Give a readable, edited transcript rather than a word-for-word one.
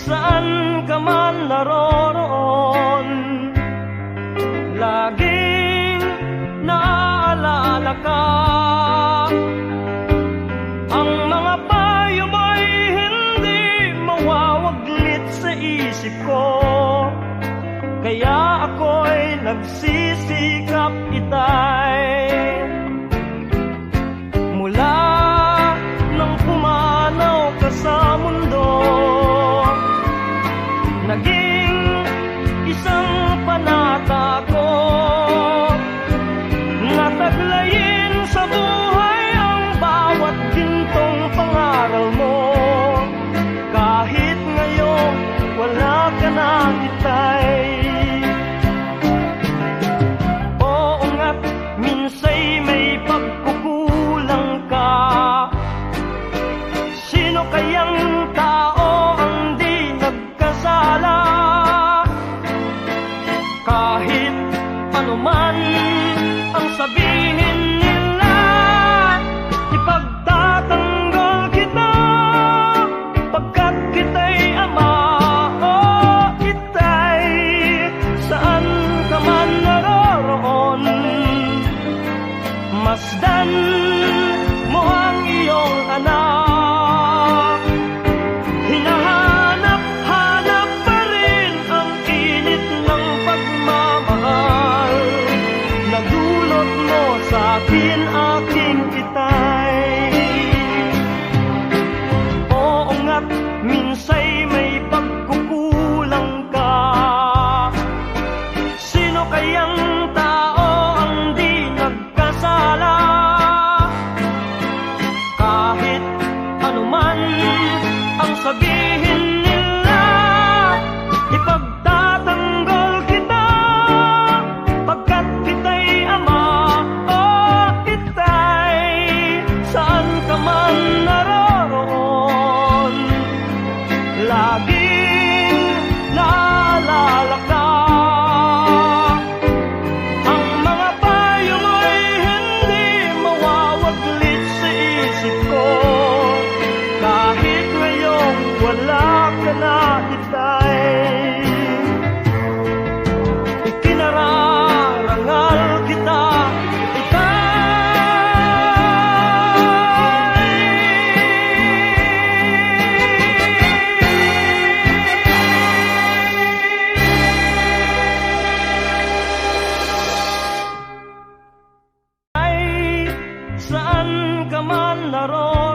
saan ka man naroroon, laging naaalala ka. Ang mga payo mo'y hindi mawawaglit sa isip ko, kaya ako'y nagsisikap itay. Mula nang pumanaw ka sa mundo, naging isang panata ko, nataglayin sa buhay ang bawat gintong pangaral mo. Kahit ngayon wala ka na itay. Oo nga't minsay may pagkukulang ka. Sino kayang tao ang di nagkasala? Kahit anuman ang sabihin nila, ipagtatanggol kita, pagkat kita'y ama o itay. Saan ka man naroroon, masdan mo ang iyong anak. Hinahanap-hanap pa rin ang init ng pagmamahal na dulot mo sa akin, aking itay. Oo nga't minsay may pagkukulang ka. Sino kayang tao ang di nagkasala? Kahit anuman ang sabihin nila, ipagtatanggol kita, pagkat kita'y ama o itay. Saan ka man naroroon, laging naalala ka. Ang mga payo mo'y hindi mawawaglit sa isip ko, kahit ngayon wala ka na itay. Ikinararangal kita, itay. Saan ka man naroon,